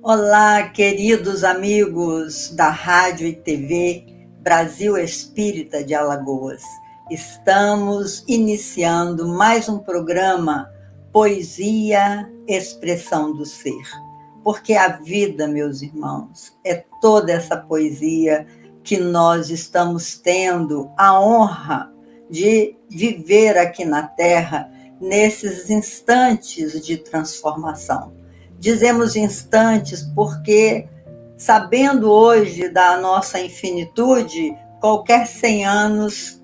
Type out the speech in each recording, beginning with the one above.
Olá, queridos amigos da Rádio e TV Brasil Espírita de Alagoas. Estamos iniciando mais um programa Poesia, Expressão do Ser. Porque a vida, meus irmãos, é toda essa poesia que nós estamos tendo a honra de viver aqui na Terra nesses instantes de transformação. Dizemos instantes porque, sabendo hoje da nossa infinitude, qualquer 100 anos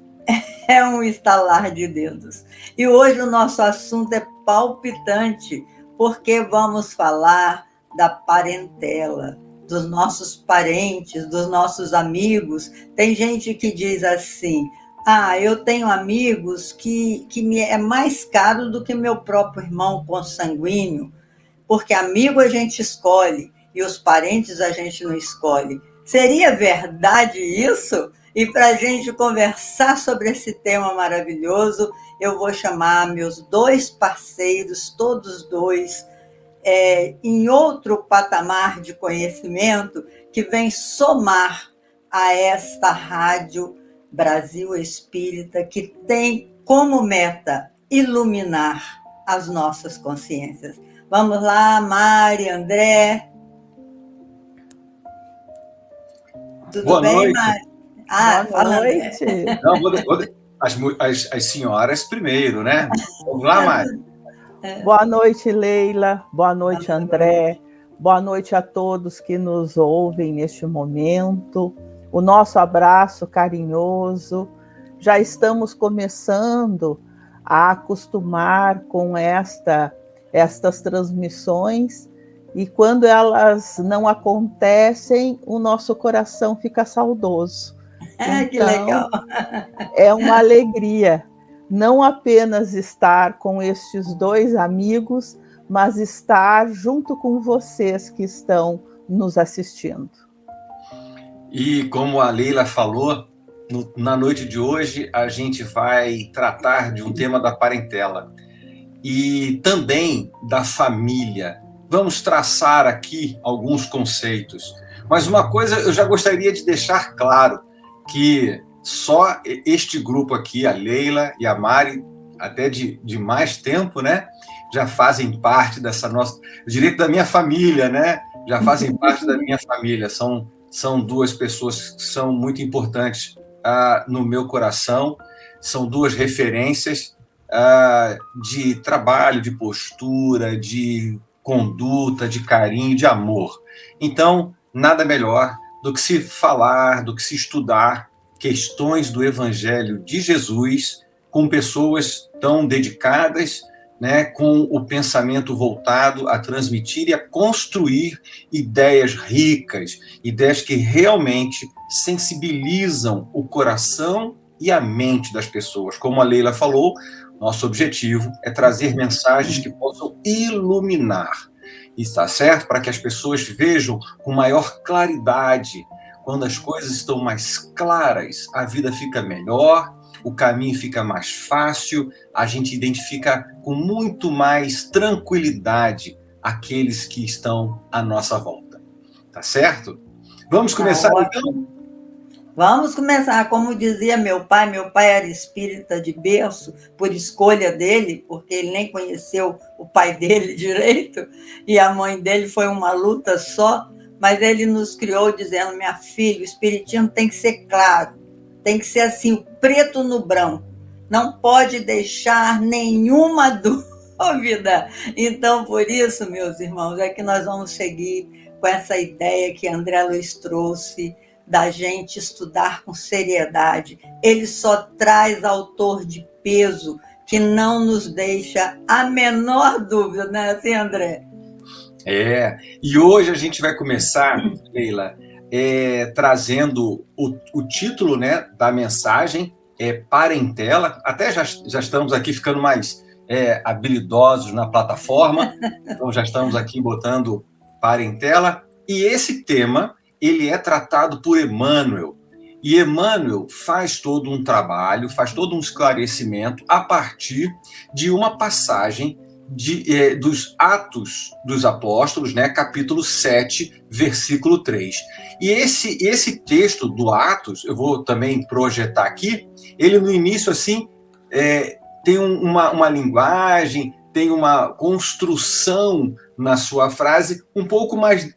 é um estalar de dedos. E hoje o nosso assunto é palpitante, porque vamos falar da parentela, dos nossos parentes, dos nossos amigos. Tem gente que diz assim: eu tenho amigos que me é mais caro do que meu próprio irmão consanguíneo. Porque amigo a gente escolhe e os parentes a gente não escolhe. Seria verdade isso? E para a gente conversar sobre esse tema maravilhoso, eu vou chamar meus dois parceiros, todos dois, em outro patamar de conhecimento, que vem somar a esta Rádio Brasil Espírita, que tem como meta iluminar as nossas consciências. Vamos lá, Mari, André. Tudo Boa bem, noite. Mari? Boa fala, noite. André. Não, as senhoras primeiro, né? Vamos lá, Mari. Boa noite, Leila. Boa noite, André. Boa noite a todos que nos ouvem neste momento. O nosso abraço carinhoso. Já estamos começando a acostumar com estas transmissões, e quando elas não acontecem, o nosso coração fica saudoso. Então, que legal! É uma alegria não apenas estar com estes dois amigos, mas estar junto com vocês que estão nos assistindo. E como a Leila falou, na noite de hoje a gente vai tratar de um tema da parentela e também da família. Vamos traçar aqui alguns conceitos. Mas uma coisa eu já gostaria de deixar claro, que só este grupo aqui, a Leila e a Mari, até de mais tempo, né, já fazem parte dessa nossa... direito da minha família, né? Já fazem parte da minha família. São duas pessoas que são muito importantes no meu coração. São duas referências de trabalho, de postura, de conduta, de carinho, de amor. Então, nada melhor do que se falar, do que se estudar questões do Evangelho de Jesus com pessoas tão dedicadas, né, com o pensamento voltado a transmitir e a construir ideias ricas, ideias que realmente sensibilizam o coração e a mente das pessoas. Como a Leila falou, nosso objetivo é trazer mensagens que possam iluminar. Está certo? Para que as pessoas vejam com maior claridade. Quando as coisas estão mais claras, a vida fica melhor, o caminho fica mais fácil, a gente identifica com muito mais tranquilidade aqueles que estão à nossa volta. Tá certo? Vamos começar então? Vamos começar. Como dizia meu pai era espírita de berço, por escolha dele, porque ele nem conheceu o pai dele direito, e a mãe dele foi uma luta só, mas ele nos criou dizendo: minha filha, o espiritismo tem que ser claro, tem que ser assim, o preto no branco, não pode deixar nenhuma dúvida. Então, por isso, meus irmãos, é que nós vamos seguir com essa ideia que André Luiz trouxe, da gente estudar com seriedade. Ele só traz autor de peso que não nos deixa a menor dúvida, não é assim, André? E hoje a gente vai começar, Leila, trazendo o título, né, da mensagem, Parentela. Até já estamos aqui ficando mais habilidosos na plataforma, então já estamos aqui botando Parentela. E esse tema, ele é tratado por Emmanuel. E Emmanuel faz todo um trabalho, faz todo um esclarecimento a partir de uma passagem dos Atos dos Apóstolos, né, capítulo 7, versículo 3. E esse texto do Atos, eu vou também projetar aqui, ele no início, assim, tem uma linguagem, tem uma construção na sua frase um pouco mais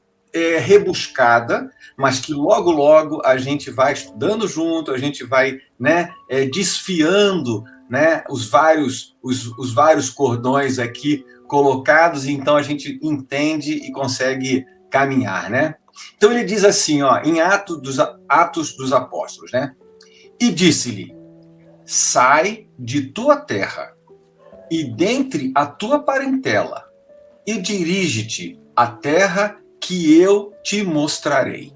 rebuscada, mas que logo, logo a gente vai estudando junto, a gente vai, né, desfiando, né, os vários cordões aqui colocados, e então a gente entende e consegue caminhar, né? Então ele diz assim, ó, em Atos dos Apóstolos, né? E disse-lhe: sai de tua terra e dentre a tua parentela e dirige-te à terra que eu te mostrarei.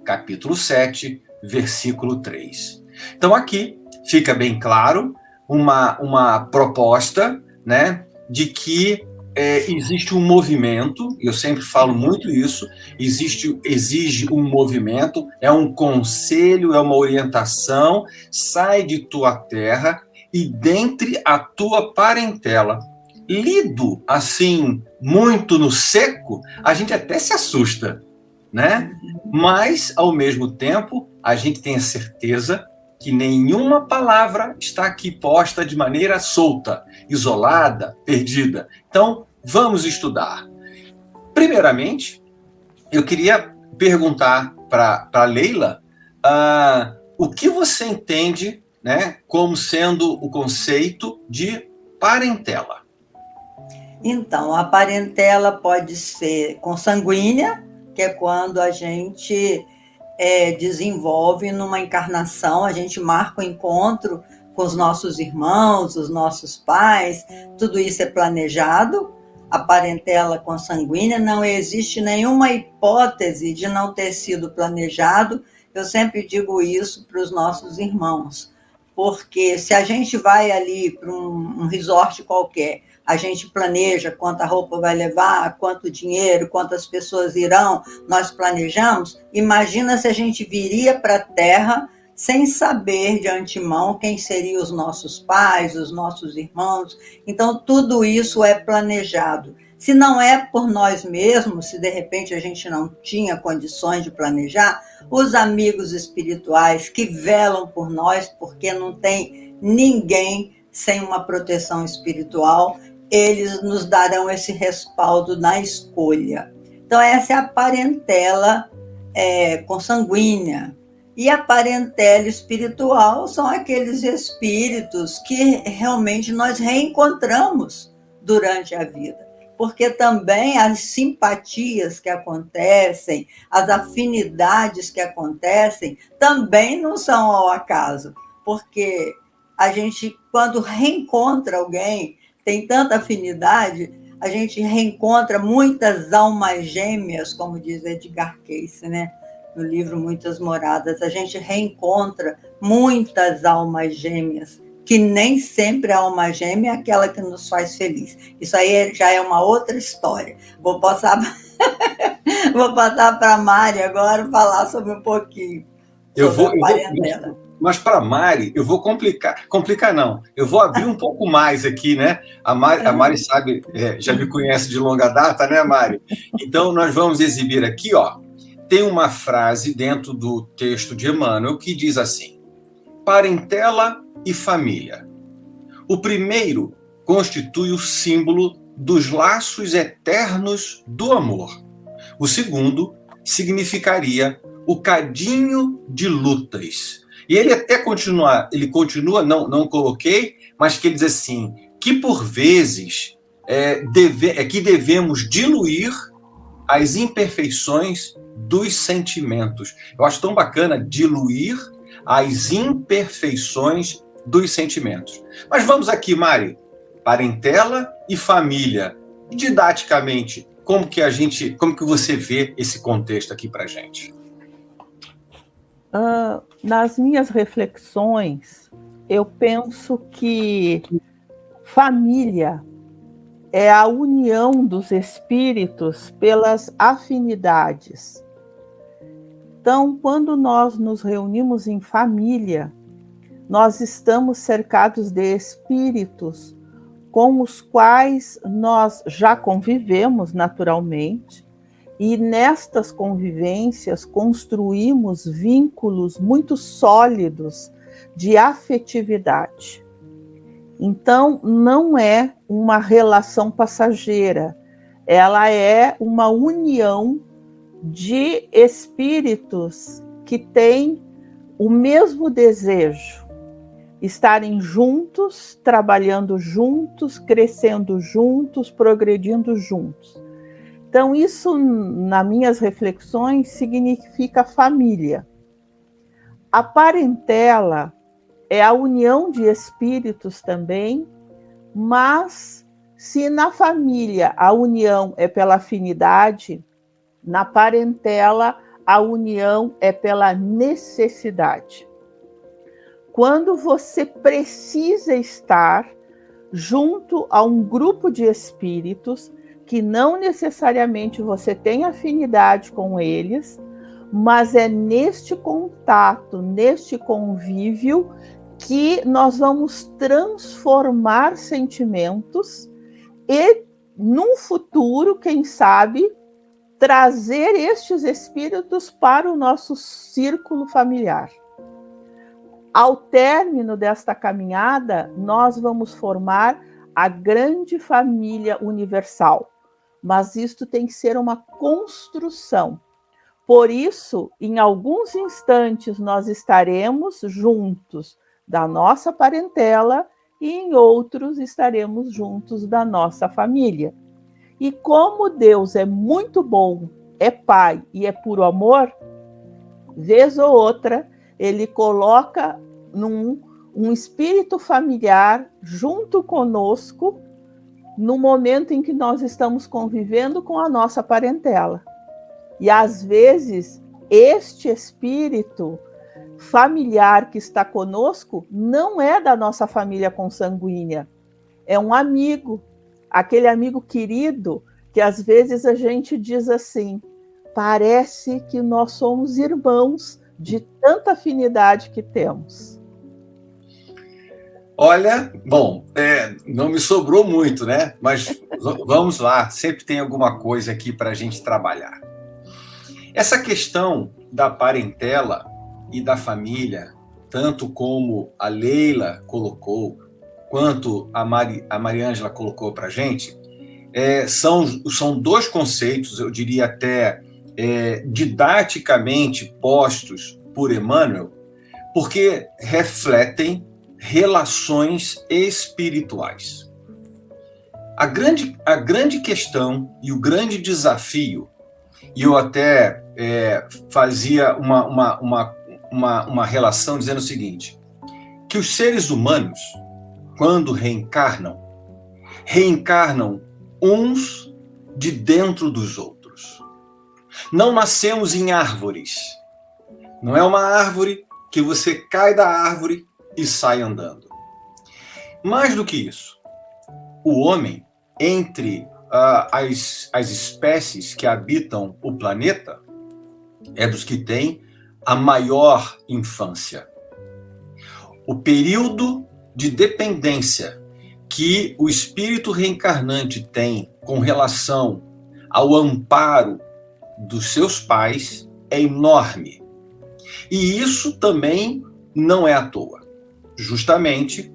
Capítulo 7, versículo 3. Então aqui fica bem claro uma proposta, né, de que existe um movimento, eu sempre falo muito isso, exige um movimento, é um conselho, é uma orientação, sai de tua terra e dentre a tua parentela. Lido assim, muito no seco, a gente até se assusta, né? Mas, ao mesmo tempo, a gente tem a certeza que nenhuma palavra está aqui posta de maneira solta, isolada, perdida. Então, vamos estudar. Primeiramente, eu queria perguntar para a Leila o que você entende, né, como sendo o conceito de parentela. Então, a parentela pode ser consanguínea, que é quando a gente desenvolve numa encarnação, a gente marca o encontro com os nossos irmãos, os nossos pais, tudo isso é planejado. A parentela consanguínea, não existe nenhuma hipótese de não ter sido planejado. Eu sempre digo isso para os nossos irmãos, porque se a gente vai ali para um resort qualquer, a gente planeja quanta roupa vai levar, quanto dinheiro, quantas pessoas irão, nós planejamos. Imagina se a gente viria para a Terra sem saber de antemão quem seriam os nossos pais, os nossos irmãos. Então, tudo isso é planejado. Se não é por nós mesmos, se de repente a gente não tinha condições de planejar, os amigos espirituais que velam por nós, porque não tem ninguém sem uma proteção espiritual, eles nos darão esse respaldo na escolha. Então, essa é a parentela consanguínea. E a parentela espiritual são aqueles espíritos que realmente nós reencontramos durante a vida. Porque também as simpatias que acontecem, as afinidades que acontecem, também não são ao acaso. Porque a gente, quando reencontra alguém, tem tanta afinidade, a gente reencontra muitas almas gêmeas, como diz Edgar Cayce, né? No livro Muitas Moradas, a gente reencontra muitas almas gêmeas, que nem sempre a alma gêmea é aquela que nos faz feliz. Isso aí já é uma outra história. Vou passar para a Mari agora falar sobre um pouquinho. Mas para a Mari, eu vou complicar não, eu vou abrir um pouco mais aqui, né? A Mari sabe, já me conhece de longa data, né, Mari? Então, nós vamos exibir aqui, ó, tem uma frase dentro do texto de Emmanuel que diz assim: parentela e família. O primeiro constitui o símbolo dos laços eternos do amor. O segundo significaria o cadinho de lutas. E ele até continua, não coloquei, mas que ele diz assim, que por vezes que devemos diluir as imperfeições dos sentimentos. Eu acho tão bacana diluir as imperfeições dos sentimentos. Mas vamos aqui, Mari, parentela e família. Didaticamente, como que você vê esse contexto aqui pra gente? Nas minhas reflexões, eu penso que família é a união dos espíritos pelas afinidades. Então, quando nós nos reunimos em família, nós estamos cercados de espíritos com os quais nós já convivemos naturalmente, e nestas convivências construímos vínculos muito sólidos de afetividade. Então, não é uma relação passageira, ela é uma união de espíritos que têm o mesmo desejo, estarem juntos, trabalhando juntos, crescendo juntos, progredindo juntos. Então, isso, nas minhas reflexões, significa família. A parentela é a união de espíritos também, mas se na família a união é pela afinidade, na parentela a união é pela necessidade. Quando você precisa estar junto a um grupo de espíritos que não necessariamente você tem afinidade com eles, mas é neste contato, neste convívio, que nós vamos transformar sentimentos e, num futuro, quem sabe, trazer estes espíritos para o nosso círculo familiar. Ao término desta caminhada, nós vamos formar a grande família universal, mas isto tem que ser uma construção. Por isso, em alguns instantes, nós estaremos juntos da nossa parentela e em outros estaremos juntos da nossa família. E como Deus é muito bom, é Pai e é puro amor, vez ou outra, Ele coloca um espírito familiar junto conosco no momento em que nós estamos convivendo com a nossa parentela. E às vezes, este espírito familiar que está conosco não é da nossa família consanguínea, é um amigo, aquele amigo querido que às vezes a gente diz assim, parece que nós somos irmãos de tanta afinidade que temos. Olha, bom, não me sobrou muito, né? Mas vamos lá, sempre tem alguma coisa aqui para a gente trabalhar. Essa questão da parentela e da família, tanto como a Leila colocou, quanto a Mariângela colocou para a gente, são dois conceitos, eu diria até didaticamente postos por Emmanuel, porque refletem relações espirituais. A grande questão e o grande desafio, e eu até fazia uma relação dizendo o seguinte, que os seres humanos, quando reencarnam uns de dentro dos outros. Não nascemos em árvores. Não é uma árvore que você cai da árvore e sai andando. Mais do que isso, o homem, entre as espécies que habitam o planeta, é dos que têm a maior infância. O período de dependência que o espírito reencarnante tem com relação ao amparo dos seus pais é enorme. E isso também não é à toa. Justamente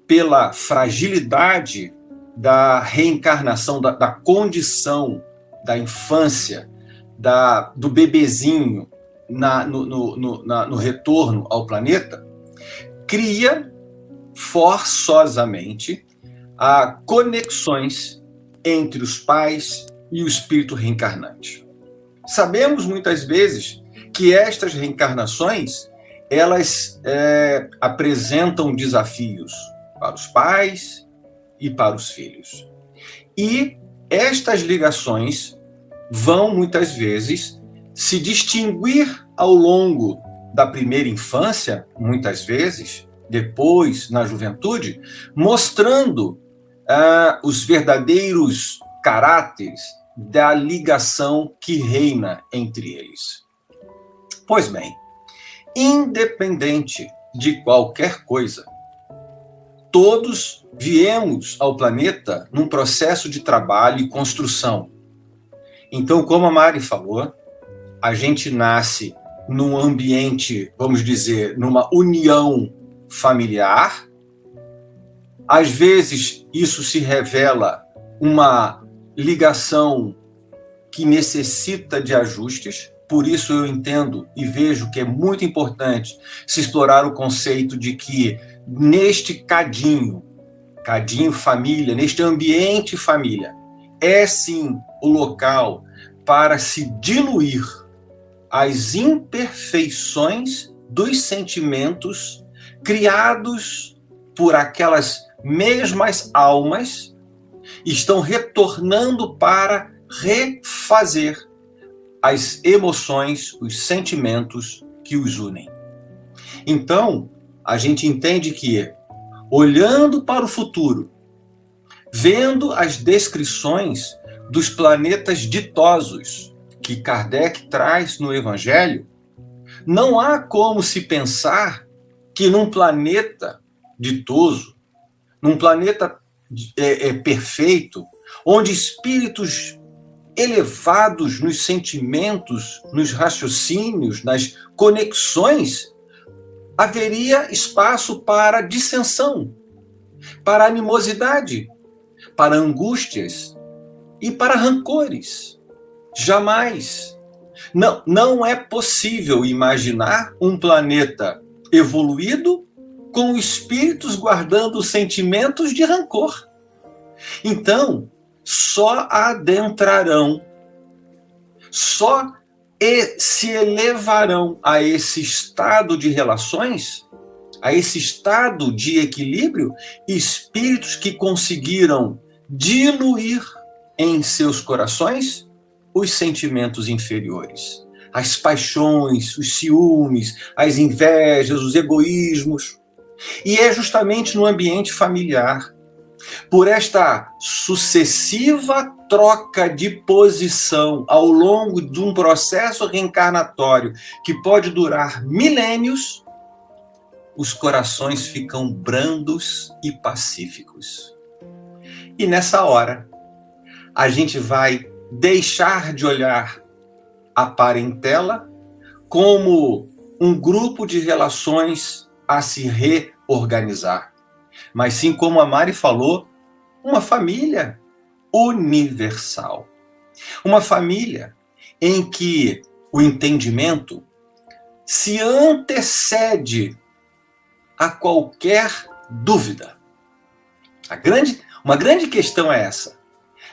pela fragilidade da reencarnação, da condição da infância, do bebezinho no retorno ao planeta, cria forçosamente conexões entre os pais e o espírito reencarnante. Sabemos muitas vezes que estas reencarnações elas apresentam desafios para os pais e para os filhos. E estas ligações vão, muitas vezes, se distinguir ao longo da primeira infância, muitas vezes, depois na juventude, mostrando os verdadeiros caráteres da ligação que reina entre eles. Pois bem, independente de qualquer coisa, todos viemos ao planeta num processo de trabalho e construção. Então, como a Mari falou, a gente nasce num ambiente, vamos dizer, numa união familiar. Às vezes, isso se revela uma ligação que necessita de ajustes. Por isso, eu entendo e vejo que é muito importante se explorar o conceito de que neste cadinho família, neste ambiente família, é sim o local para se diluir as imperfeições dos sentimentos criados por aquelas mesmas almas, estão retornando para refazer as emoções, os sentimentos que os unem. Então, a gente entende que, olhando para o futuro, vendo as descrições dos planetas ditosos que Kardec traz no Evangelho, não há como se pensar que num planeta ditoso, num planeta perfeito, onde espíritos elevados nos sentimentos, nos raciocínios, nas conexões, haveria espaço para dissensão, para animosidade, para angústias e para rancores. Jamais. Não é possível imaginar um planeta evoluído com espíritos guardando sentimentos de rancor. Então, só adentrarão, só se elevarão a esse estado de relações, a esse estado de equilíbrio, espíritos que conseguiram diluir em seus corações os sentimentos inferiores, as paixões, os ciúmes, as invejas, os egoísmos. E é justamente no ambiente familiar, por esta sucessiva troca de posição ao longo de um processo reencarnatório que pode durar milênios, os corações ficam brandos e pacíficos. E nessa hora, a gente vai deixar de olhar a parentela como um grupo de relações a se reorganizar, mas sim, como a Mari falou, uma família universal. Uma família em que o entendimento se antecede a qualquer dúvida. Uma grande questão é essa.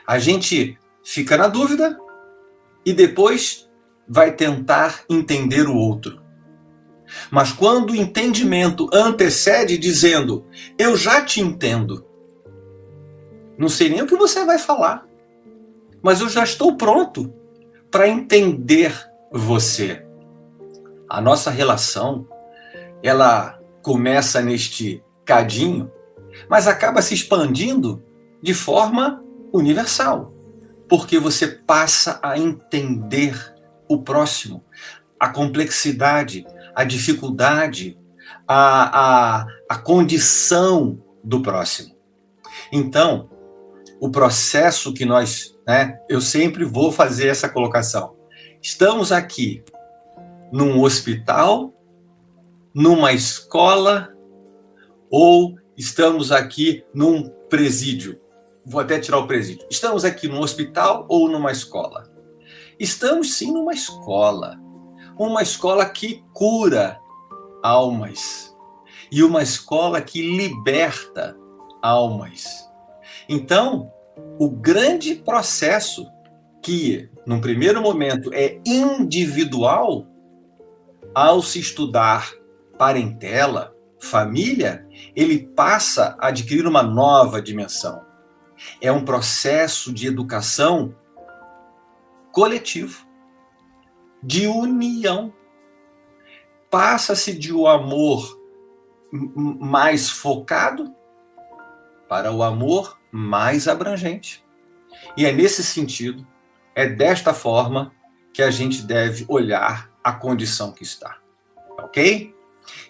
A gente fica na dúvida e depois vai tentar entender o outro. Mas quando o entendimento antecede dizendo, eu já te entendo, não sei nem o que você vai falar, mas eu já estou pronto para entender você. A nossa relação, ela começa neste cadinho, mas acaba se expandindo de forma universal, porque você passa a entender o próximo, a complexidade, a dificuldade, a condição do próximo. Então, o processo que nós, eu sempre vou fazer essa colocação. Estamos aqui num hospital, numa escola, ou estamos aqui num presídio? Vou até tirar o presídio. Estamos aqui num hospital ou numa escola? Estamos sim numa escola. Uma escola que cura almas. E uma escola que liberta almas. Então, o grande processo que, num primeiro momento, é individual, ao se estudar parentela, família, ele passa a adquirir uma nova dimensão. É um processo de educação coletivo, de união. passa-se de um amor mais focado para o amor mais abrangente. E é nesse sentido, é desta forma que a gente deve olhar a condição que está. Ok?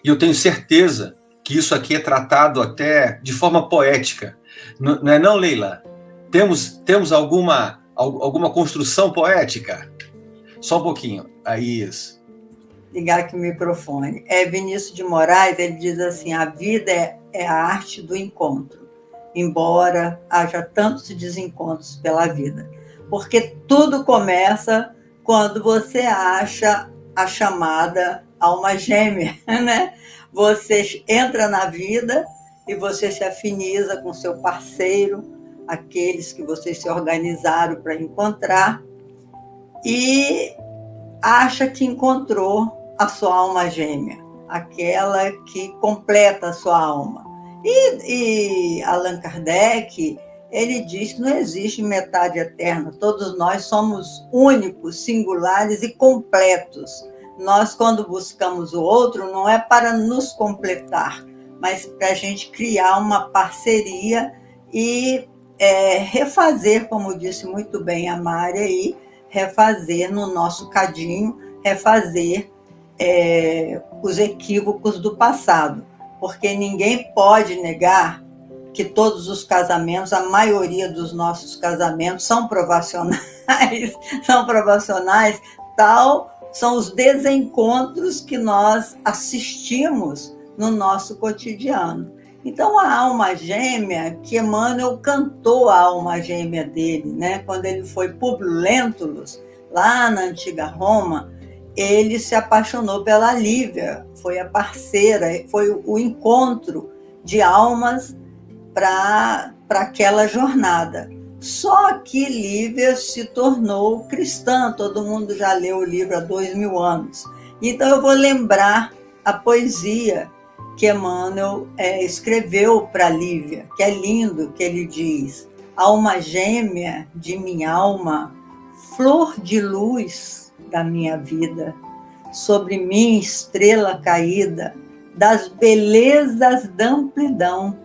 E eu tenho certeza que isso aqui é tratado até de forma poética. Não é não, Leila? Temos alguma construção poética? Só um pouquinho. Aí, isso. Ligar aqui o microfone. Vinícius de Moraes, ele diz assim, a vida é a arte do encontro, embora haja tantos desencontros pela vida. Porque tudo começa quando você acha a chamada alma gêmea, né? Você entra na vida e você se afiniza com seu parceiro, aqueles que vocês se organizaram para encontrar, e acha que encontrou a sua alma gêmea, aquela que completa a sua alma. E Allan Kardec, ele diz que não existe metade eterna, todos nós somos únicos, singulares e completos. Nós, quando buscamos o outro, não é para nos completar, mas para a gente criar uma parceria e refazer, como disse muito bem a Mari aí, refazer no nosso cadinho, refazer os equívocos do passado. Porque ninguém pode negar que todos os casamentos, a maioria dos nossos casamentos são provacionais, tal são os desencontros que nós assistimos no nosso cotidiano. Então, a alma gêmea, que Emmanuel cantou a alma gêmea dele, né? Quando ele foi Públio Lentulus, lá na antiga Roma, ele se apaixonou pela Lívia, foi a parceira, foi o encontro de almas para aquela jornada. Só que Lívia se tornou cristã, todo mundo já leu o livro há 2000 anos. Então eu vou lembrar a poesia que Emmanuel escreveu para Lívia, que é lindo, que ele diz: alma gêmea de minha alma, flor de luz da minha vida, sobre mim estrela caída, das belezas da amplidão.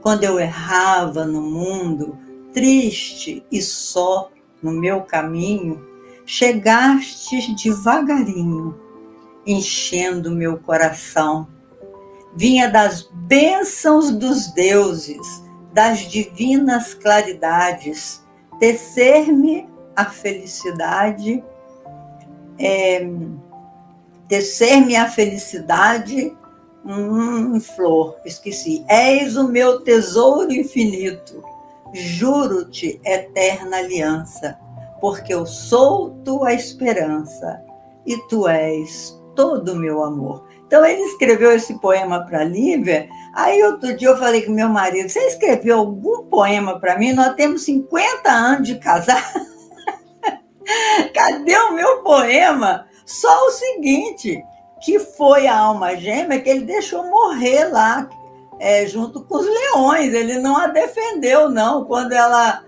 Quando eu errava no mundo, triste e só no meu caminho, chegastes devagarinho, enchendo meu coração. Vinha das bênçãos dos deuses, das divinas claridades, tecer-me a felicidade, flor, esqueci. És o meu tesouro infinito, juro-te eterna aliança, porque eu sou tua esperança e tu és todo o meu amor. Então, ele escreveu esse poema para Lívia. Aí, outro dia, eu falei com meu marido: você escreveu algum poema para mim? Nós temos 50 anos de casado. Cadê o meu poema? Só o seguinte, que foi a alma gêmea que ele deixou morrer lá, junto com os leões. Ele não a defendeu, não. Quando ela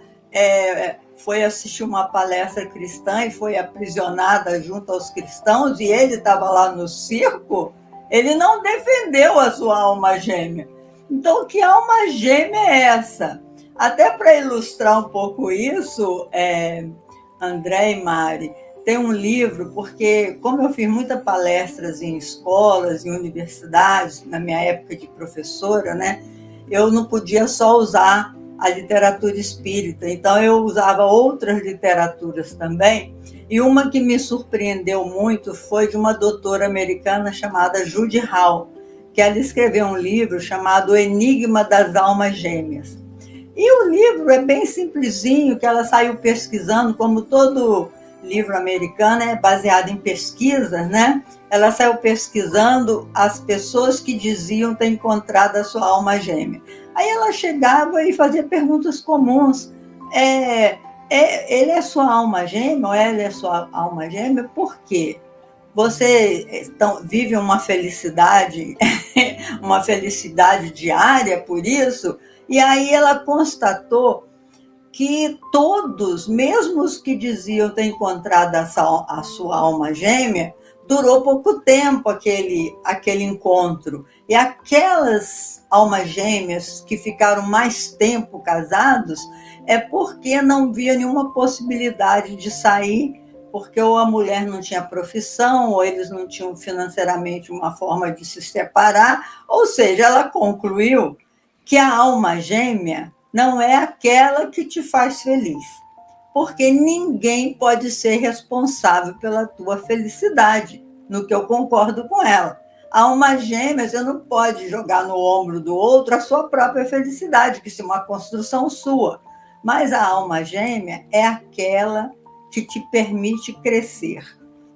foi assistir uma palestra cristã e foi aprisionada junto aos cristãos, e ele estava lá no circo, ele não defendeu a sua alma gêmea. Então, que alma gêmea é essa? Até para ilustrar um pouco isso, André e Mari, tem um livro, porque como eu fiz muitas palestras em escolas, em universidades, na minha época de professora, né, eu não podia só usar a literatura espírita, então eu usava outras literaturas também, e uma que me surpreendeu muito foi de uma doutora americana chamada Judy Hall, que ela escreveu um livro chamado O Enigma das Almas Gêmeas. E o livro é bem simplesinho, que ela saiu pesquisando, como todo livro americano é baseado em pesquisas, né? Ela saiu pesquisando as pessoas que diziam ter encontrado a sua alma gêmea. Aí ela chegava e fazia perguntas comuns. Ele é sua alma gêmea ou ela é sua alma gêmea? Por quê? Você vive uma felicidade, uma felicidade diária por isso? E aí ela constatou que todos, mesmo os que diziam ter encontrado a sua alma gêmea, durou pouco tempo aquele encontro. E aquelas almas gêmeas que ficaram mais tempo casados é porque não via nenhuma possibilidade de sair, porque ou a mulher não tinha profissão, ou eles não tinham financeiramente uma forma de se separar. Ou seja, ela concluiu que a alma gêmea não é aquela que te faz feliz, porque ninguém pode ser responsável pela tua felicidade, no que eu concordo com ela. A alma gêmea, você não pode jogar no ombro do outro a sua própria felicidade, que isso é uma construção sua. Mas a alma gêmea é aquela que te permite crescer.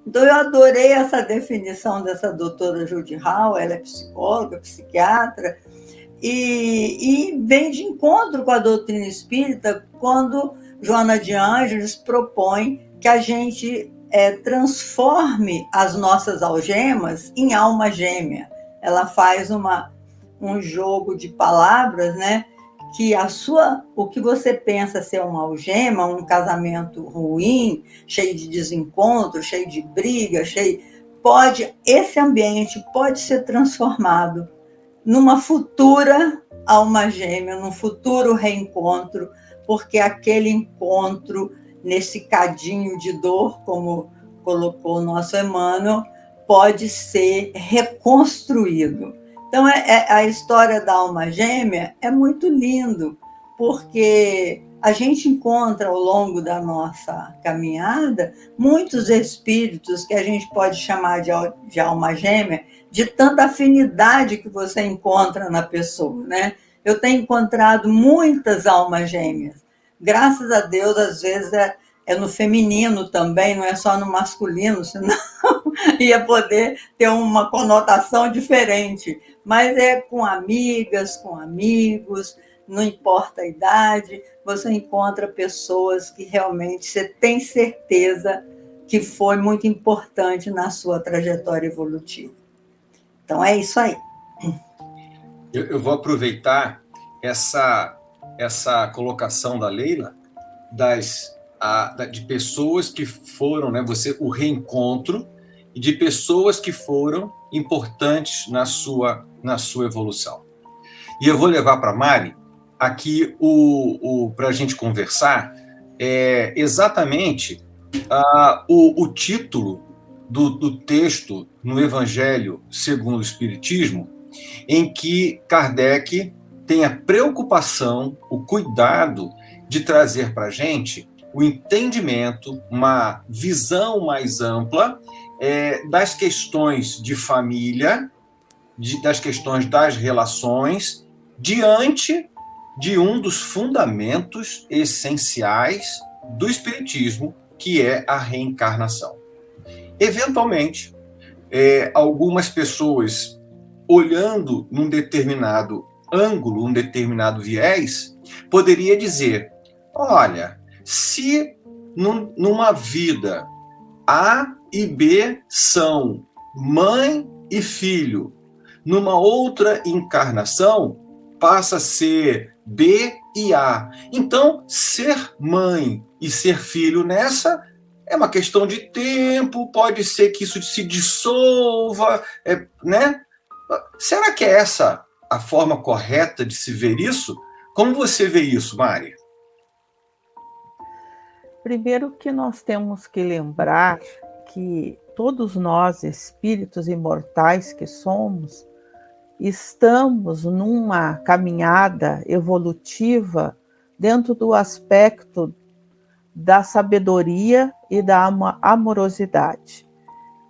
Então, eu adorei essa definição dessa doutora Judy Hall, ela é psicóloga, psiquiatra, e vem de encontro com a doutrina espírita quando Joana de Ângeles propõe que a gente transforme as nossas algemas em alma gêmea. Ela faz um jogo de palavras, né? Que o que você pensa ser uma algema, um casamento ruim, cheio de desencontro, cheio de briga, esse ambiente pode ser transformado numa futura alma gêmea, num futuro reencontro, porque aquele encontro, nesse cadinho de dor, como colocou o nosso Emmanuel, pode ser reconstruído. Então, a história da alma gêmea é muito lindo, porque a gente encontra ao longo da nossa caminhada muitos espíritos que a gente pode chamar de alma gêmea, de tanta afinidade que você encontra na pessoa, né? Eu tenho encontrado muitas almas gêmeas. Graças a Deus, às vezes é no feminino também, não é só no masculino, senão ia poder ter uma conotação diferente. Mas é com amigas, com amigos, não importa a idade, você encontra pessoas que realmente você tem certeza que foi muito importante na sua trajetória evolutiva. Então, é isso aí. Eu vou aproveitar essa colocação da Leila de pessoas que foram, né, o reencontro, e de pessoas que foram importantes na sua evolução. E eu vou levar para a Mari aqui para a gente conversar exatamente o título do texto no Evangelho segundo o Espiritismo, em que Kardec tem a preocupação, o cuidado de trazer para a gente o entendimento, uma visão mais ampla das questões de família, das questões das relações, diante de um dos fundamentos essenciais do Espiritismo, que é a reencarnação. Eventualmente, algumas pessoas, olhando num determinado ângulo, um determinado viés, poderia dizer: olha, se numa vida A e B são mãe e filho, numa outra encarnação passa a ser B e A. Então, ser mãe e ser filho nessa é uma questão de tempo, pode ser que isso se dissolva, né? Será que é essa a forma correta de se ver isso? Como você vê isso, Mari? Primeiro que nós temos que lembrar que todos nós, espíritos imortais que somos, estamos numa caminhada evolutiva dentro do aspecto da sabedoria e da amorosidade.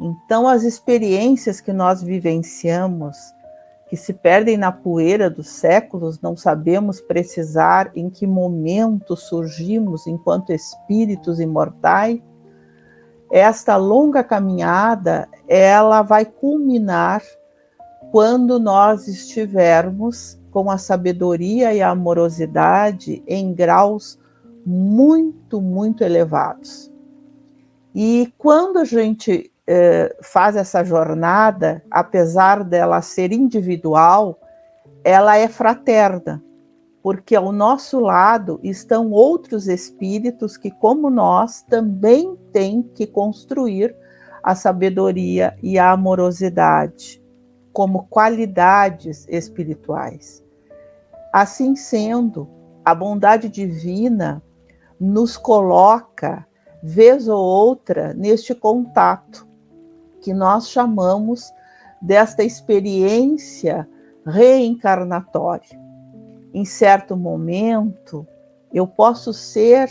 Então, as experiências que nós vivenciamos, que se perdem na poeira dos séculos, não sabemos precisar em que momento surgimos enquanto espíritos imortais. Esta longa caminhada, ela vai culminar quando nós estivermos com a sabedoria e a amorosidade em graus muito, muito elevados. E quando a gente faz essa jornada, apesar dela ser individual, ela é fraterna, porque ao nosso lado estão outros espíritos que, como nós, também têm que construir a sabedoria e a amorosidade como qualidades espirituais. Assim sendo, a bondade divina nos coloca, vez ou outra, neste contato, que nós chamamos desta experiência reencarnatória. Em certo momento, eu posso ser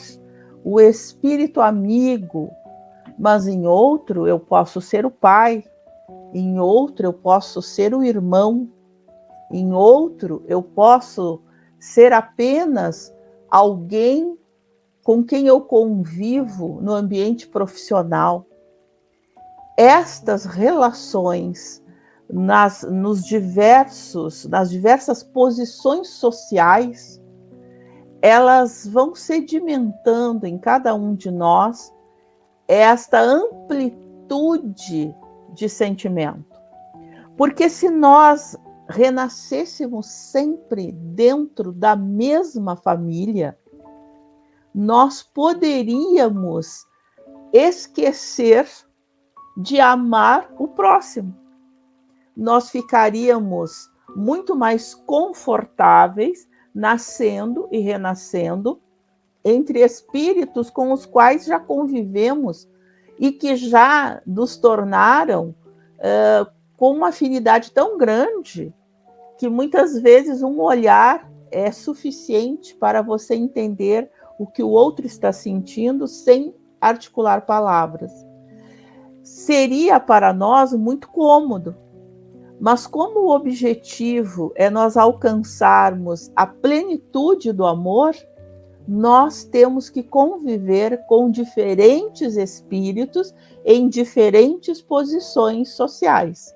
o espírito amigo, mas em outro eu posso ser o pai, em outro eu posso ser o irmão, em outro eu posso ser apenas alguém com quem eu convivo no ambiente profissional. Estas relações nas diversas posições sociais, elas vão sedimentando em cada um de nós esta amplitude de sentimento. Porque se nós renascêssemos sempre dentro da mesma família, nós poderíamos esquecer de amar o próximo. Nós ficaríamos muito mais confortáveis nascendo e renascendo entre espíritos com os quais já convivemos e que já nos tornaram com uma afinidade tão grande que muitas vezes um olhar é suficiente para você entender o que o outro está sentindo sem articular palavras. Seria para nós muito cômodo, mas como o objetivo é nós alcançarmos a plenitude do amor, nós temos que conviver com diferentes espíritos em diferentes posições sociais.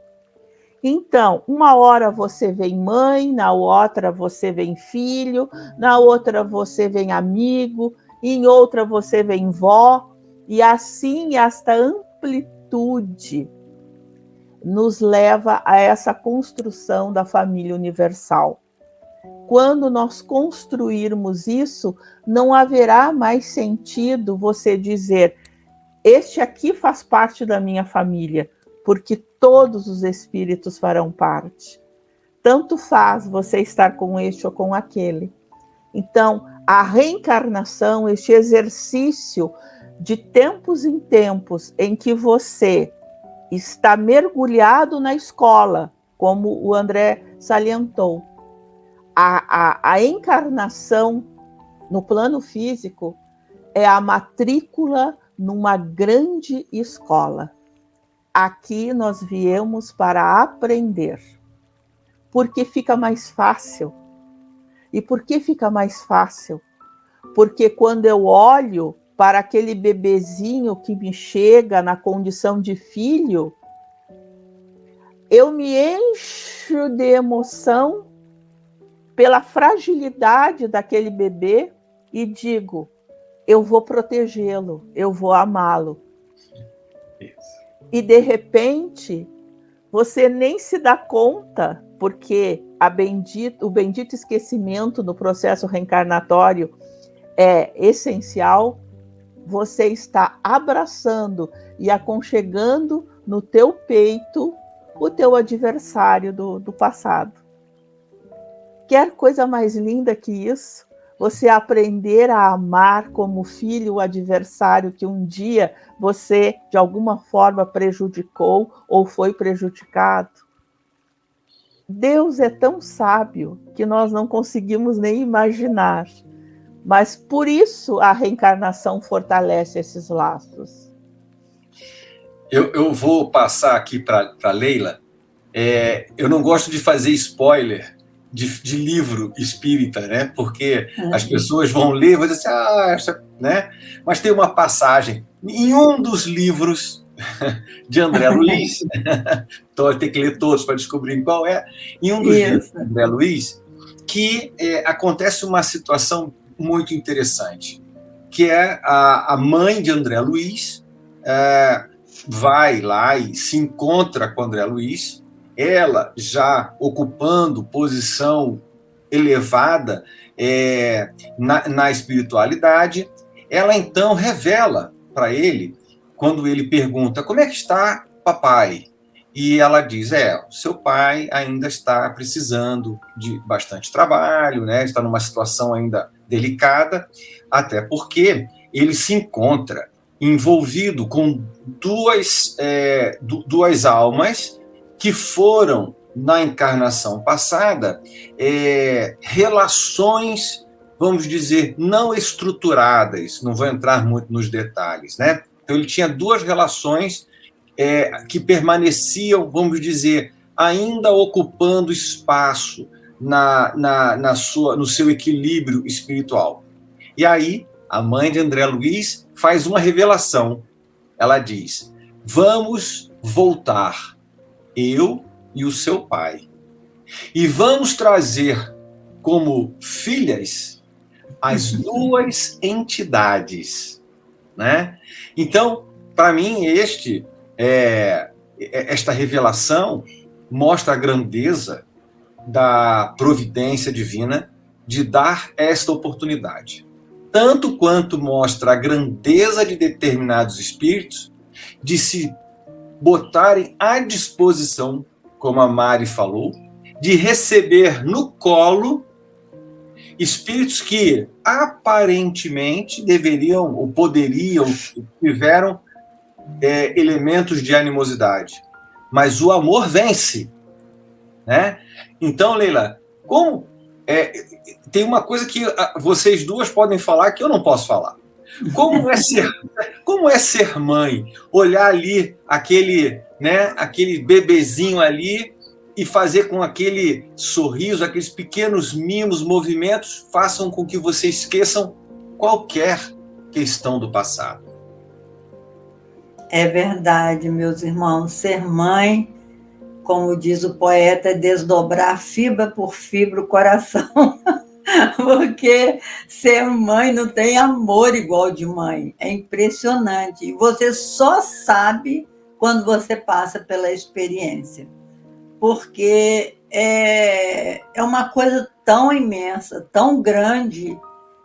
Então, uma hora você vem mãe, na outra você vem filho, na outra você vem amigo, em outra você vem vó, e assim esta amplitude nos leva a essa construção da família universal. Quando nós construirmos isso, não haverá mais sentido você dizer: este aqui faz parte da minha família, porque todos os espíritos farão parte. Tanto faz você estar com este ou com aquele. Então, a reencarnação, este exercício de tempos em tempos em que você está mergulhado na escola, como o André salientou. A encarnação no plano físico é a matrícula numa grande escola. Aqui nós viemos para aprender, porque fica mais fácil. E por que fica mais fácil? Porque quando eu olho para aquele bebezinho que me chega na condição de filho, eu me encho de emoção pela fragilidade daquele bebê e digo: eu vou protegê-lo, eu vou amá-lo. E de repente, você nem se dá conta, porque o bendito esquecimento no processo reencarnatório é essencial. Você está abraçando e aconchegando no teu peito o teu adversário do passado. Quer coisa mais linda que isso? Você aprender a amar como filho o adversário que um dia você, de alguma forma, prejudicou ou foi prejudicado. Deus é tão sábio que nós não conseguimos nem imaginar. Mas por isso a reencarnação fortalece esses laços. Eu vou passar aqui para a Leila. Eu não gosto de fazer spoiler de livro espírita, né? Porque as pessoas vão ler e vão dizer assim, né? Mas tem uma passagem em um dos livros de André Luiz, então vai ter que ler todos para descobrir qual é, em um dos livros de André Luiz, que acontece uma situação muito interessante, que é a mãe de André Luiz vai lá e se encontra com André Luiz, ela já ocupando posição elevada na espiritualidade, ela então revela para ele quando ele pergunta, como é que está papai? E ela diz, seu pai ainda está precisando de bastante trabalho, né? Está numa situação ainda delicada, até porque ele se encontra envolvido com duas almas que foram, na encarnação passada, relações, vamos dizer, não estruturadas, não vou entrar muito nos detalhes, né? Então, ele tinha duas relações que permaneciam, vamos dizer, ainda ocupando espaço no seu equilíbrio espiritual. E aí, a mãe de André Luiz faz uma revelação. Ela diz, vamos voltar, eu e o seu pai, e vamos trazer como filhas as duas entidades, né? Então, para mim, esta revelação mostra a grandeza da providência divina de dar esta oportunidade. Tanto quanto mostra a grandeza de determinados espíritos de se botarem à disposição, como a Mari falou, de receber no colo espíritos que aparentemente deveriam ou poderiam, tiveram elementos de animosidade. Mas o amor vence, né? Então, Leila, tem uma coisa que vocês duas podem falar que eu não posso falar. Como é ser mãe? Olhar ali aquele bebezinho ali e fazer com aquele sorriso, aqueles pequenos mimos, movimentos, façam com que você esqueçam qualquer questão do passado. É verdade, meus irmãos. Ser mãe, como diz o poeta, é desdobrar fibra por fibra o coração. Porque ser mãe não tem amor igual de mãe. É impressionante. E você só sabe quando você passa pela experiência. Porque é uma coisa tão imensa, tão grande,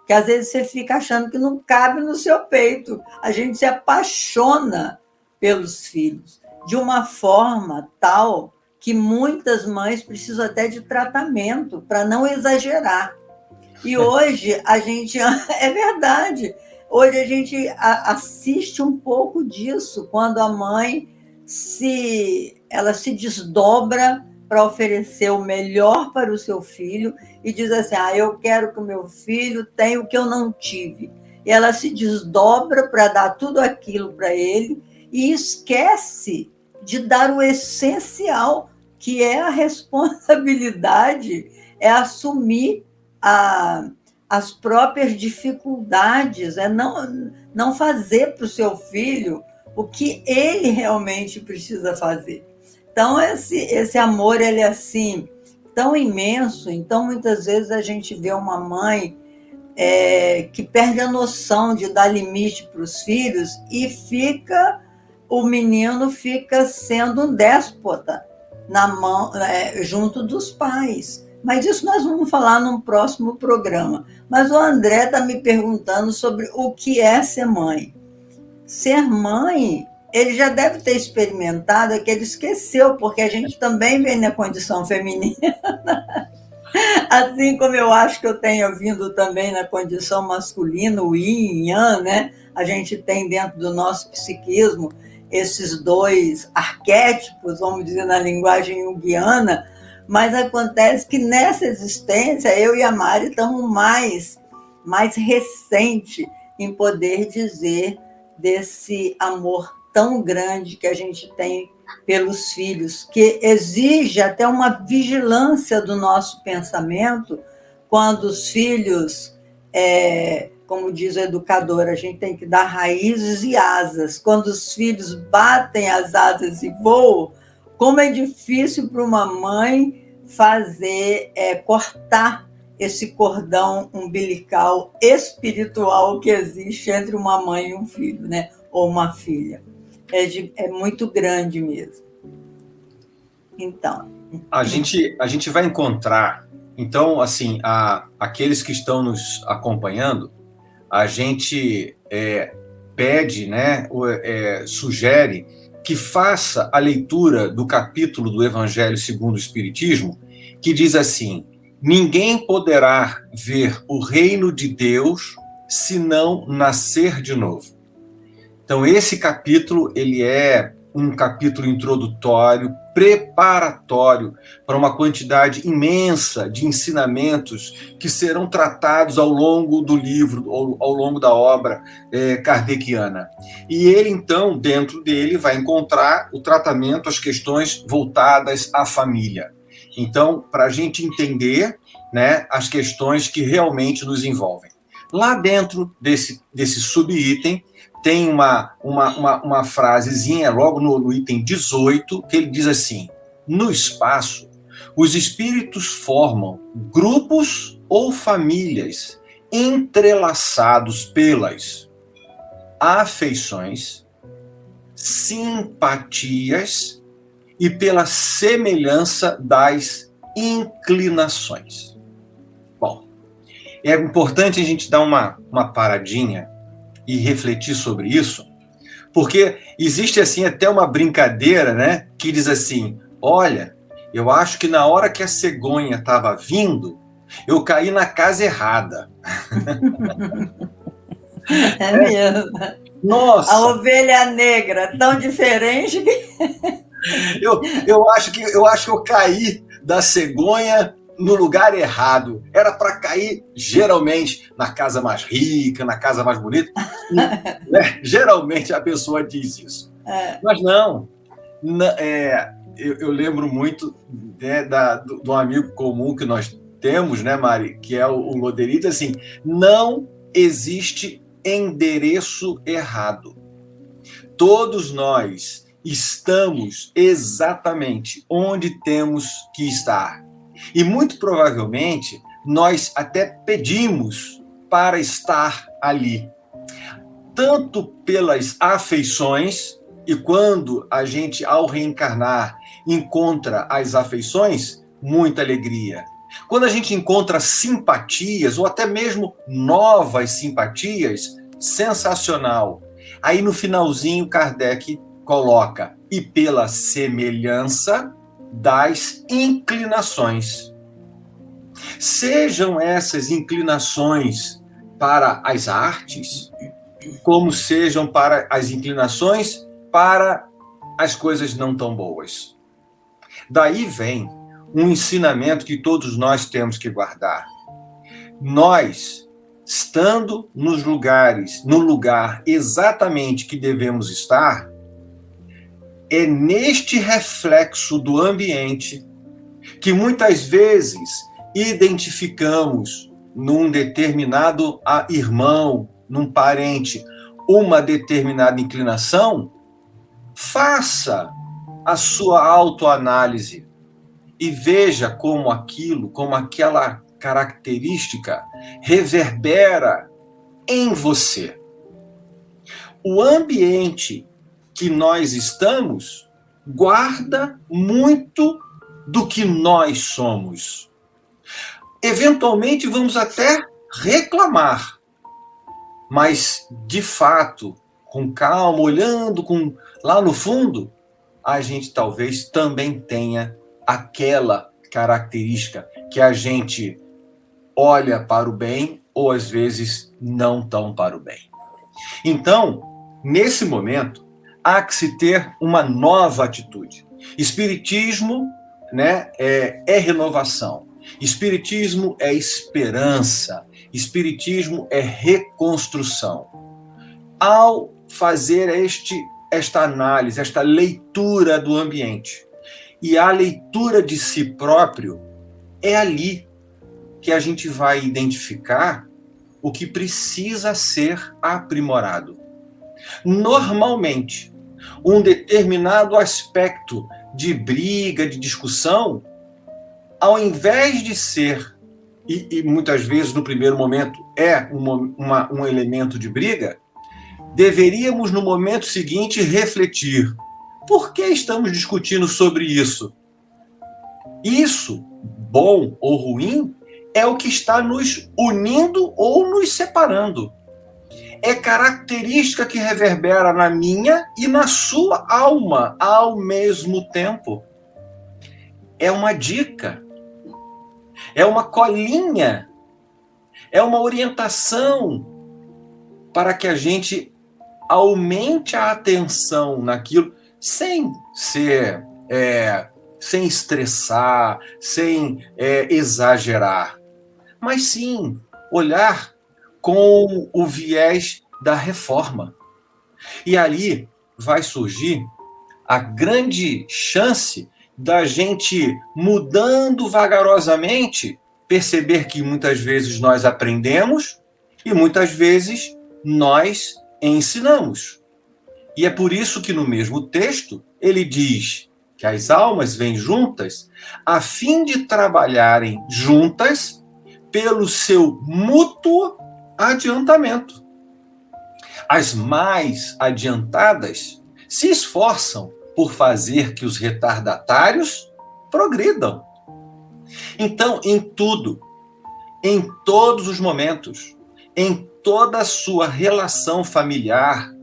que às vezes você fica achando que não cabe no seu peito. A gente se apaixona pelos filhos de uma forma tal que muitas mães precisam até de tratamento para não exagerar. E hoje a gente... É verdade. Hoje a gente assiste um pouco disso, quando a mãe ela se desdobra para oferecer o melhor para o seu filho e diz assim, eu quero que o meu filho tenha o que eu não tive. E ela se desdobra para dar tudo aquilo para ele e esquece de dar o essencial, que é a responsabilidade, é assumir as próprias dificuldades, não fazer para o seu filho o que ele realmente precisa fazer. Então, esse amor, ele é assim, tão imenso. Então, muitas vezes a gente vê uma mãe que perde a noção de dar limite para os filhos e o menino fica sendo um déspota junto dos pais. Mas isso nós vamos falar num próximo programa. Mas o André está me perguntando sobre o que é ser mãe. Ser mãe, ele já deve ter experimentado, que ele esqueceu, porque a gente também vem na condição feminina. Assim como eu acho que eu tenho vindo também na condição masculina, o yin e yang, né? A gente tem dentro do nosso psiquismo esses dois arquétipos, vamos dizer, na linguagem junguiana, mas acontece que nessa existência, eu e a Mari estamos mais recente em poder dizer desse amor tão grande que a gente tem pelos filhos, que exige até uma vigilância do nosso pensamento, quando os filhos, como diz o educador, a gente tem que dar raízes e asas. Quando os filhos batem as asas e voam, como é difícil para uma mãe cortar esse cordão umbilical espiritual que existe entre uma mãe e um filho, né? Ou uma filha. É muito grande mesmo. Então... A gente vai encontrar, então, assim, aqueles que estão nos acompanhando, a gente pede, né, sugere que faça a leitura do capítulo do Evangelho segundo o Espiritismo, que diz assim: ninguém poderá ver o reino de Deus se não nascer de novo. Então, esse capítulo, ele é um capítulo introdutório, preparatório para uma quantidade imensa de ensinamentos que serão tratados ao longo do livro, ao longo da obra kardeciana. E ele, então, dentro dele, vai encontrar o tratamento, as questões voltadas à família. Então, para a gente entender, né, as questões que realmente nos envolvem. Lá dentro desse subitem, tem uma frasezinha, logo no item 18, que ele diz assim: no espaço, os espíritos formam grupos ou famílias entrelaçados pelas afeições, simpatias e pela semelhança das inclinações. Bom, é importante a gente dar uma paradinha e refletir sobre isso, porque existe assim até uma brincadeira, né, que diz assim: olha, eu acho que na hora que a cegonha estava vindo, eu caí na casa errada. É mesmo. Nossa! A ovelha negra, tão diferente que... eu acho que eu caí da cegonha no lugar errado. Era para cair, geralmente, na casa mais rica, na casa mais bonita. Né? Geralmente a pessoa diz isso. Mas não. Eu lembro muito, né, do amigo comum que nós temos, né, Mari, que é o Loderito, assim: não existe endereço errado. Todos nós estamos exatamente onde temos que estar. E muito provavelmente nós até pedimos para estar ali. Tanto pelas afeições, e quando a gente, ao reencarnar, encontra as afeições, muita alegria. Quando a gente encontra simpatias, ou até mesmo novas simpatias, sensacional. Aí no finalzinho, Kardec coloca: e pela semelhança das inclinações. Sejam essas inclinações para as artes, como sejam para as inclinações para as coisas não tão boas. Daí vem um ensinamento que todos nós temos que guardar. Nós, estando nos lugares, no lugar exatamente que devemos estar, é neste reflexo do ambiente que muitas vezes identificamos num determinado irmão, num parente, uma determinada inclinação. Faça a sua autoanálise e veja como aquilo, como aquela característica reverbera em você. O ambiente que nós estamos guarda muito do que nós somos. Eventualmente vamos até reclamar, mas de fato, com calma, olhando lá no fundo, a gente talvez também tenha aquela característica que a gente olha para o bem ou às vezes não tão para o bem. Então, nesse momento, há que se ter uma nova atitude. Espiritismo, né, é renovação. Espiritismo é esperança. Espiritismo é reconstrução. Ao fazer esta análise, esta leitura do ambiente e a leitura de si próprio, é ali que a gente vai identificar o que precisa ser aprimorado. Normalmente, um determinado aspecto de briga, de discussão, ao invés de ser, e muitas vezes no primeiro momento é um elemento de briga, deveríamos no momento seguinte refletir: por que estamos discutindo sobre isso? Isso, bom ou ruim, é o que está nos unindo ou nos separando. é característica que reverbera na minha e na sua alma ao mesmo tempo. É uma dica, é uma colinha, é uma orientação para que a gente aumente a atenção naquilo sem ser, sem estressar, sem exagerar, mas sim olhar com o viés da reforma. E ali vai surgir a grande chance da gente, mudando vagarosamente, perceber que muitas vezes nós aprendemos e muitas vezes nós ensinamos. E é por isso que no mesmo texto ele diz que as almas vêm juntas a fim de trabalharem juntas pelo seu mútuo adiantamento. As mais adiantadas se esforçam por fazer que os retardatários progridam. Então, em tudo, em todos os momentos, em toda a sua relação familiar,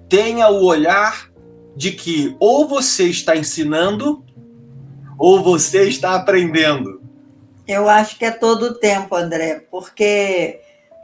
tenha o olhar de que ou você está ensinando ou você está aprendendo. Eu acho que é todo o tempo, André, porque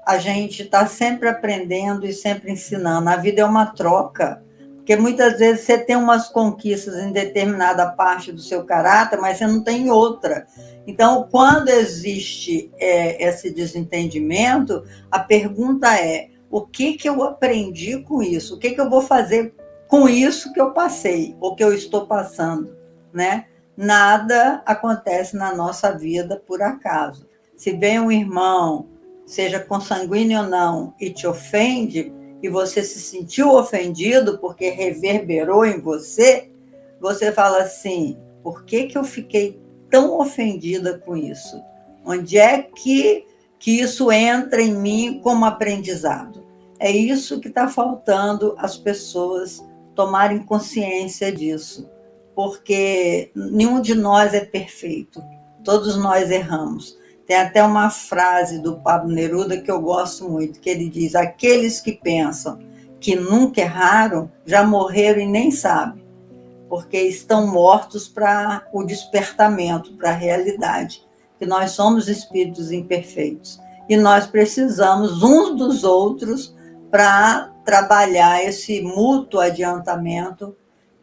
a gente está sempre aprendendo e sempre ensinando. A vida é uma troca, porque muitas vezes você tem umas conquistas em determinada parte do seu caráter, mas você não tem outra. Então, quando existe esse desentendimento, a pergunta é: o que eu aprendi com isso? O que eu vou fazer com isso que eu passei, ou que eu estou passando, né? Nada acontece na nossa vida por acaso. Se vem um irmão, seja consanguíneo ou não, e te ofende, e você se sentiu ofendido porque reverberou em você, você fala assim: por que eu fiquei tão ofendida com isso? Onde é que isso entra em mim como aprendizado? É isso que está faltando as pessoas tomarem consciência disso, porque nenhum de nós é perfeito, todos nós erramos. Tem até uma frase do Pablo Neruda que eu gosto muito, que ele diz: aqueles que pensam que nunca erraram, já morreram e nem sabem, porque estão mortos para o despertamento, para a realidade, que nós somos espíritos imperfeitos, e nós precisamos uns dos outros para trabalhar esse mútuo adiantamento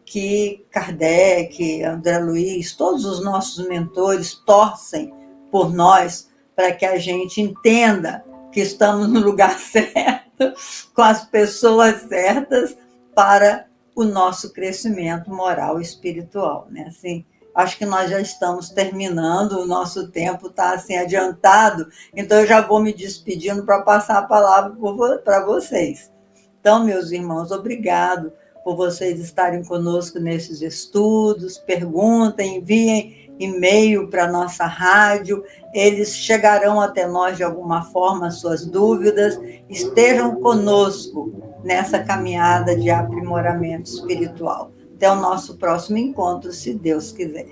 que Kardec, André Luiz, todos os nossos mentores torcem por nós, para que a gente entenda que estamos no lugar certo, com as pessoas certas, para o nosso crescimento moral e espiritual, né? Assim, acho que nós já estamos terminando, o nosso tempo está assim adiantado, então eu já vou me despedindo para passar a palavra para vocês. Então, meus irmãos, obrigado por vocês estarem conosco nesses estudos. Perguntem, enviem e-mail para a nossa rádio, eles chegarão até nós de alguma forma, as suas dúvidas. Estejam conosco nessa caminhada de aprimoramento espiritual. Até o nosso próximo encontro, se Deus quiser.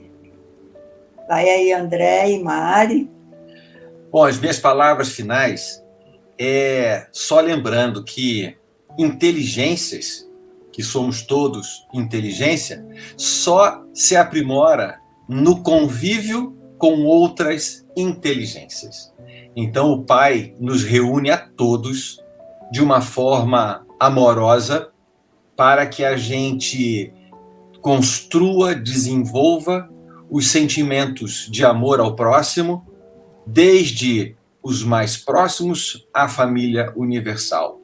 Vai aí, André e Mari. Bom, as minhas palavras finais é só lembrando que inteligências, que somos todos inteligência, só se aprimora no convívio com outras inteligências. Então, o Pai nos reúne a todos de uma forma amorosa para que a gente construa, desenvolva os sentimentos de amor ao próximo, desde os mais próximos à família universal.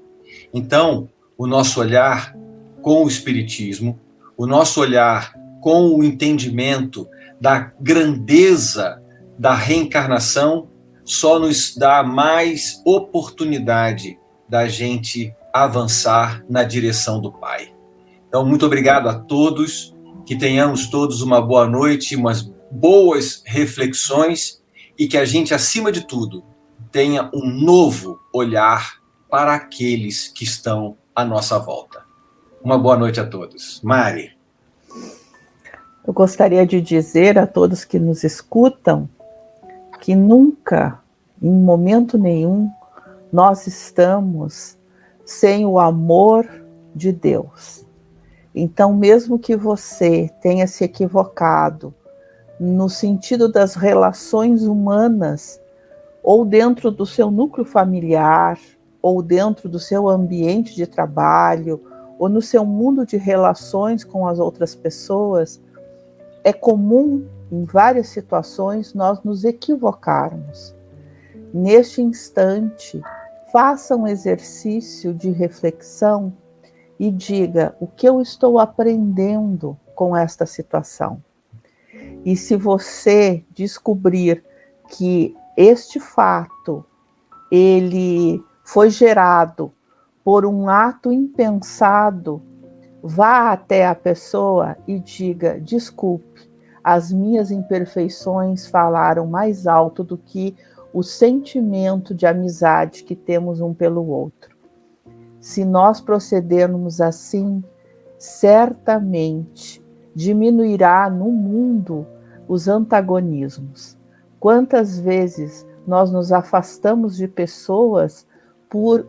Então, o nosso olhar com o Espiritismo, o nosso olhar com o entendimento da grandeza da reencarnação, só nos dá mais oportunidade da gente avançar na direção do Pai. Então, muito obrigado a todos, que tenhamos todos uma boa noite, umas boas reflexões e que a gente, acima de tudo, tenha um novo olhar para aqueles que estão à nossa volta. Uma boa noite a todos. Mari. Eu gostaria de dizer a todos que nos escutam que nunca, em momento nenhum, nós estamos sem o amor de Deus. Então, mesmo que você tenha se equivocado no sentido das relações humanas, ou dentro do seu núcleo familiar, ou dentro do seu ambiente de trabalho, ou no seu mundo de relações com as outras pessoas, é comum, em várias situações, nós nos equivocarmos. Neste instante, faça um exercício de reflexão e diga o que eu estou aprendendo com esta situação. E se você descobrir que este fato, ele foi gerado por um ato impensado, vá até a pessoa e diga: desculpe, as minhas imperfeições falaram mais alto do que o sentimento de amizade que temos um pelo outro. Se nós procedermos assim, certamente diminuirá no mundo os antagonismos. Quantas vezes nós nos afastamos de pessoas por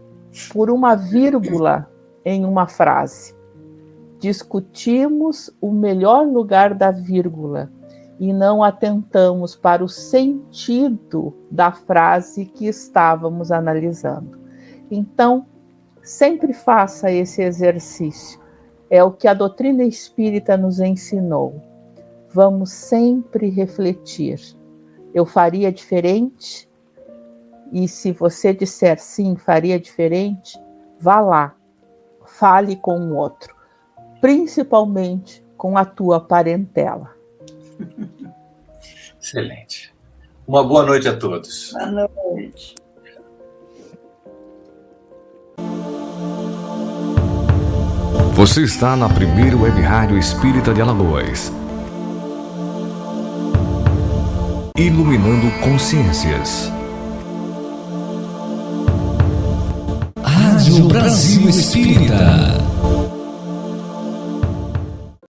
uma vírgula em uma frase? Discutimos o melhor lugar da vírgula e não atentamos para o sentido da frase que estávamos analisando. Então, sempre faça esse exercício. É o que a doutrina espírita nos ensinou. Vamos sempre refletir. Eu faria diferente? E se você disser sim, faria diferente, vá lá, fale com o outro, principalmente com a tua parentela. Excelente. Uma boa noite a todos. Boa noite. Você está na primeira web rádio espírita de Alagoas. Iluminando consciências. Rádio Brasil Espírita.